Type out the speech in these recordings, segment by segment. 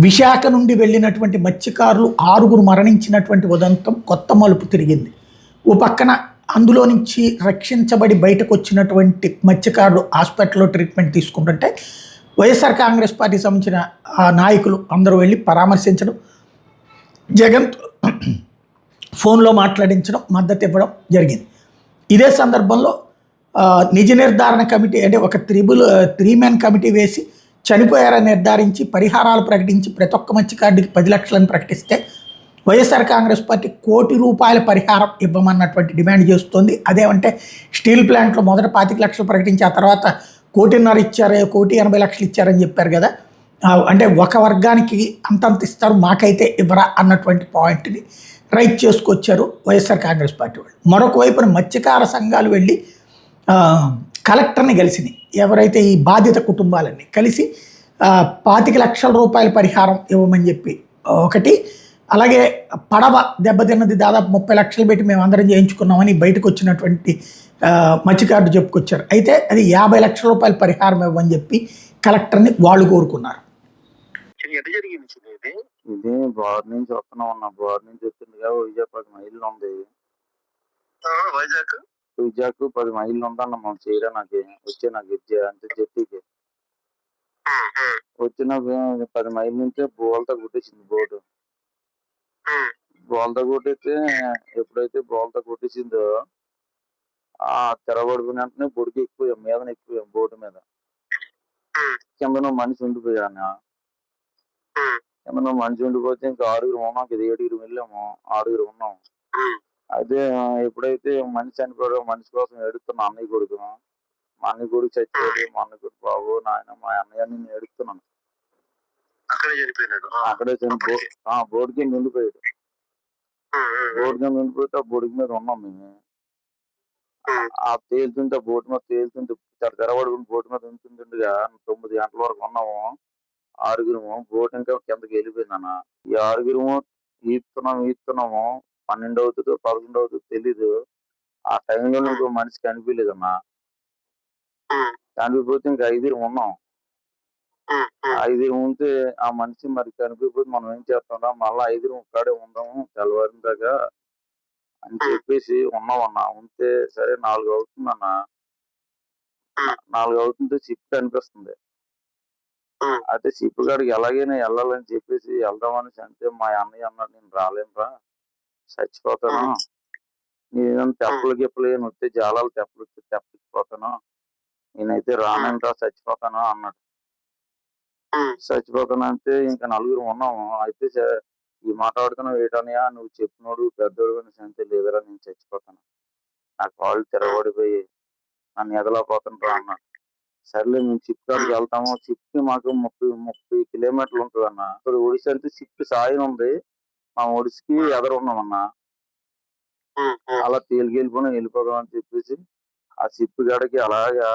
విశాఖ నుండి వెళ్ళినటువంటి మత్స్యకారులు 6 మరణించినటువంటి ఉదంతం కొత్త మలుపు తిరిగింది. ఓ పక్కన అందులో నుంచి రక్షించబడి బయటకొచ్చినటువంటి మత్స్యకారులు హాస్పిటల్‌లో ట్రీట్‌మెంట్ తీసుకుంటుంటే, వైఎస్ఆర్ కాంగ్రెస్ పార్టీకి సంబంధించిన నాయకులు అందరూ వెళ్లి పరామర్శించడం, జగన్‌తో ఫోన్‌లో మాట్లాడించడం, మద్దతివ్వడం జరిగింది. ఇదే సందర్భంలో నిజ నిర్ధారణ కమిటీ అంటే ఒక 3 మెన్ కమిటీ వేసి చనిపోయారని నిర్ధారించి పరిహారాలు ప్రకటించి ప్రతి ఒక్క మత్స్యకారుడికి 10 లక్షలని ప్రకటిస్తే వైఎస్ఆర్ కాంగ్రెస్ పార్టీ ₹1,00,00,000 పరిహారం ఇవ్వమన్నటువంటి డిమాండ్ చేస్తోంది. అదేమంటే స్టీల్ ప్లాంట్‌లో మొదట 25,00,000 ప్రకటించి ఆ తర్వాత 1,50,00,000 ఇచ్చారు, 1,80,00,000 ఇచ్చారని చెప్పారు కదా! అంటే ఒక వర్గానికి అంతంత ఇస్తారు, మాకైతే ఇవ్వరా అన్నటువంటి పాయింట్‌ని రైట్ చేసుకొచ్చారు వైఎస్ఆర్ కాంగ్రెస్ పార్టీ వాళ్ళు. మరొక వైపున మత్స్యకార సంఘాలు వెళ్ళి కలెక్టర్ని కలిసినాయి. ఎవరైతే ఈ బాధిత కుటుంబాలన్నీ కలిసి ₹25,00,000 పరిహారం ఇవ్వమని చెప్పి ఒకటి, అలాగే పడవ దెబ్బతిన్నది దాదాపు 30,00,000 పెట్టి మేము అందరం చేయించుకున్నామని బయటకు వచ్చినటువంటి మత్స్యకారుడు చెప్పుకొచ్చారు. అయితే అది ₹50,00,000 పరిహారం ఇవ్వమని చెప్పి కలెక్టర్ని వాళ్ళు కోరుకున్నారు. ఇది బోర్ నుంచి వస్తున్నాం అన్న, బోర్ నుంచి వచ్చిందిగా వైజాగ్ 10 మైళ్ళు ఉంది. వైజాగ్ 10 మైళ్ళు ఉందన్న మనం చేయడానికి వచ్చే నాకు అంటే జట్టికి వచ్చిన 10 మైళ్ళ నుంచే బోల్తా కొట్టేసింది బోటు. బోల్తా కొట్టేస్తే ఎప్పుడైతే బోల్తా కొట్టేసిందో ఆ తెరబడిపోయిన వెంటనే బొడికి ఎక్కువ మీద ఎక్కువ బోటు మీద కింద మనిషి ఉండిపోయాను. కింద మనిషి ఉండిపోతే ఇంకా 6 ఉన్నాం, ఇది 7 వెళ్ళాము, 6 ఉన్నాం. అయితే ఎప్పుడైతే మనిషి చనిపోయాడో మనిషి కోసం ఏడుతున్నా అన్నయ్య కొడుకు, మా అన్నయ్య కొడుకు చచ్చిపోయాడు, మా అన్నయ్య కొడుకు బాబు నాయన మా అన్నయ్య నేను ఏడుస్తున్నాను. అక్కడే బోర్డు కింద ఉండిపోయాడు. బోర్డు కింద ఉండిపోతే ఆ బోర్డు మీద ఉన్నాం మేము. ఆ తేలుతుంటే బోటు మీద తేలుతుంటే తెరబడుకుని బోటు మీద ఉంటుండగా 9 గంటల వరకు ఉన్నాము. 6 బోట్ ఇంకా కిందకి వెళ్ళిపోయిందన్న. ఈ 6 ఈస్తున్నాము 12 అవుతుందో 11 అవుతుందో తెలీదు. ఆ టైంలో ఇంకో మనిషి కనిపించలేదన్నా. కనిపిపోతే ఇంకా 5 ఉన్నాం. 5 ఉంటే ఆ మనిషి మరి కనిపిపోతే మనం ఏం చేస్తాం, మళ్ళా 5 ఒక్కడే ఉందాము తెల్లవారిన దాకా అని చెప్పేసి ఉన్నామన్నా. ఉంటే సరే 4 అవుతుందన్న. 4 అవుతుంటే షిప్ కనిపిస్తుంది. అయితే షిప్ కాడికి ఎలాగైనా వెళ్ళాలని చెప్పేసి వెళ్దామని అంటే మా అన్నయ్య అన్నాడు, నేను రాలేనురా, చచ్చిపోతాను, నేనేమో తెప్పలు గిప్పలు ఏమి వస్తే జాలాలు తెప్పలు వస్తే తెప్పకిపోతాను, నేనైతే రానంటా చచ్చిపోతాను అన్నాడు. చచ్చిపోతాను అంటే ఇంకా 4 ఉన్నాము. అయితే ఈ మాట్లాడుతున్నావు ఏటనయా, నువ్వు చెప్పినోడు పెద్దోడు అని సంతే లేదురా, నేను చచ్చిపోతాను, నా కాళ్ళు తిరగబడిపోయి నన్ను ఎదలపోతాను రా అన్నాడు. సర్లే మేము షిప్ కాడికి వెళ్తాము. షిప్ కి మాకు 30 కిలోమీటర్లు ఉంటుంది అన్న. ఇప్పుడు ఒడిశా అంటే షిప్ సాయం ఉంది, మా ఒడిసికి ఎదరు ఉన్నామన్నా. అలా వెళ్ళిపోదాం అని చెప్పేసి ఆ షిప్ కాడికి అలాగా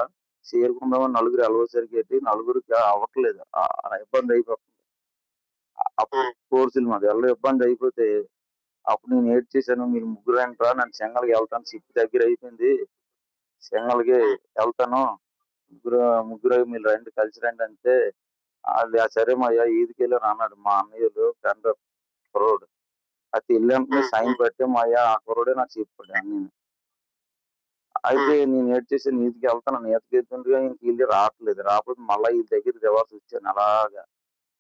చేరుకుందామని 4 వెళ్ళవసరికి 4కి అవ్వట్లేదు, ఇబ్బంది అయిపోతుంది. అప్పుడు కోర్సులు మాది ఎలా ఇబ్బంది అయిపోతే అప్పుడు నేను ఏడ్ చేశాను, మీరు 3 అంటారా, నన్ను చెంగల్కి వెళ్తాను, షిప్ దగ్గర అయిపోయింది, చెంగల్కి వెళ్తాను, ముగ్గురు మీరు రండి కలిసి రండి అంటే వాళ్ళు సరే మాయ్యా ఈదికి వెళ్ళాను అన్నాడు. మా అన్నయ్యలు ఫ్రెండ్ కుర్రోడు అది వెళ్ళాంటే సైన్ పెట్టి మాయ్యా ఆ కుర్రోడే నాకు చెప్పాడు అన్ని. అయితే నేను ఏడ్ చేసి నీతికి వెళ్తాను, నీతికి వెళ్తుండగా ఇంక వీళ్ళు రావట్లేదు, రాకపోతే మళ్ళీ వీళ్ళ దగ్గర దివాల్సి వచ్చాను. అలాగా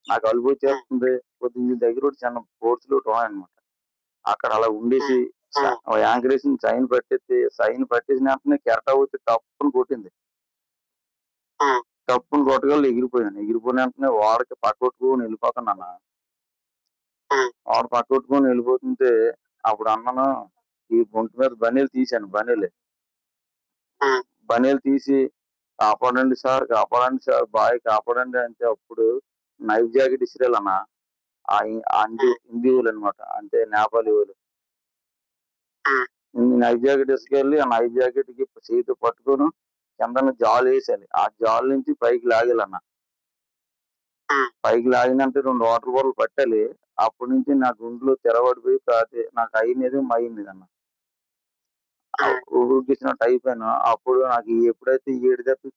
నాకు అలుపు వచ్చేస్తుంది. కొద్దిగా వీళ్ళ దగ్గర చిన్న కోర్సులు ఉన్నాయన్నమాట. అక్కడ అలా ఉండేసి యాంకరేజ్ సైన్ పట్టేసిన వెంటనే కెరటా వచ్చి తప్పుని కొట్టింది. తప్పుని కొట్టగలు ఎగిరిపోయాను. ఎగిరిపోయిన వెంటనే వాడికి పక్కకొట్టుకొని వెళ్ళిపోతానన్న. వాడు పక్కకొట్టుకొని వెళ్ళిపోతుంటే అప్పుడు అన్నాను, ఈ బొంటు మీద బనీలు తీశాను. బనీలు తీసి కాపాడండి సార్ బాయ్ కాపాడండి అంటే అప్పుడు నైఫ్ జాకెట్ ఇసిరేయాలన్న. హిందీ వాళ్ళు అనమాట, అంటే నేపాలి వాళ్ళు. నైఫ్ జాకెట్ ఇసుకెళ్ళి ఆ నైఫ్ జాకెట్ కి చేతితో పట్టుకొని కింద జాలు వేసాలి. ఆ జాలు నుంచి పైకి లాగేయాలన్న. పైకి లాగినంటే 2 వాటర్ బాటిల్ పట్టాలి. అప్పటి నుంచి నా గుండెలో తెరబడిపోయి నాకు అయినది మైందన్న. ఊగిసినట్టు అయిపోయాను. అప్పుడు నాకు ఎప్పుడైతే 7 దెబ్బలు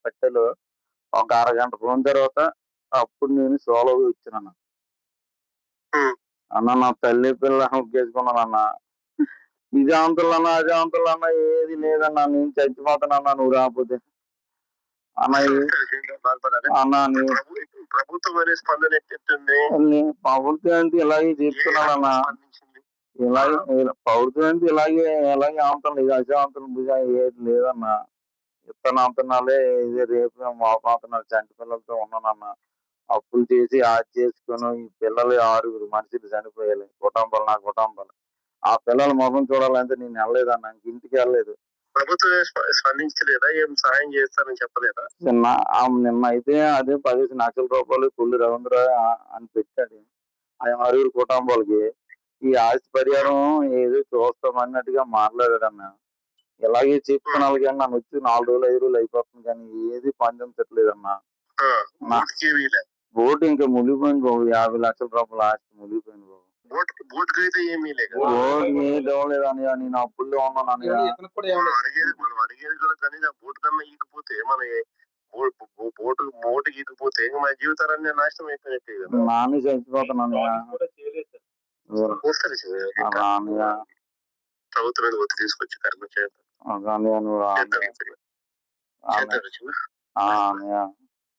పట్టాలో ఒక అరగంట పోయిన తర్వాత అప్పుడు నేను సోలోగా వచ్చానన్న. అన్న నా తల్లి పిల్ల ఒగ్గేసుకున్నానన్న. ఇదే అంతులన్నా అదే అంతులన్నా ఏది లేదన్నా, నేను చచ్చిపోతానన్నా నువ్వు రాకపోతే. అన్న అన్న ప్రభుత్వం అనే స్పందన ఎట్టింది? ప్రభుత్వం అంటే ఇలాగే చెప్తున్నానన్నా, ఇలాగే ప్రభుత్వం అంటే ఇలాగే అంతం ఇది అశాంతం ఏది లేదన్నా. ఇత్తనం అంతనాలే ఇది రేపు మోపంతున్నారు, చంటి పిల్లలతో ఉన్నానన్నా. అప్పులు చేసి అది చేసుకుని ఈ పిల్లలు 6 మనుషులు చనిపోయాలి, కుటుంబాలు నా కుటుంబాలు. ఆ పిల్లల ముఖం చూడాలంటే నేను వెళ్ళలేదన్నా, ఇంటికి వెళ్ళలేదు. ప్రభుత్వం స్పందించలేదా? ఏం సహాయం చేస్తారని చెప్పలేదా? నిన్న అయితే అదే 10 లక్షల రూపాయలు కొల్లు రవీంద్ర అని పెట్టాడు ఆ 6 కుటుంబాలకి. ఈ ఆస్తి పరిహారం ఏదో చూస్తామన్నట్టుగా మాట్లాడాడన్న. ఇలాగే చెప్తున్నాను కానీ నన్ను వచ్చి 4 రోజులు 5 రోజులు అయిపోతుంది కానీ ఏది పండించట్లేదన్నా. బోటు ఇంకా మునిగిపోయింది బాబు, 50 లక్షల రూపాయల ఆస్తి మునిగిపోయింది బాబు. బోటుకి అయితే ఏమీ లేదని నేను అప్పుల్లో ఉన్నాను. మనం అడిగేది కూడా కనీసం బోటు కన్నా ఈకపోతే మన బోటు ఈకపోతే మన జీవితాలన్నీ నాశనం అయిపోయినట్టే కదా. నాని చచ్చిపోతున్నాను. ప్రభుత్వం మీద ఒత్తిడి తీసుకొచ్చి కర్మ చేద్దాం.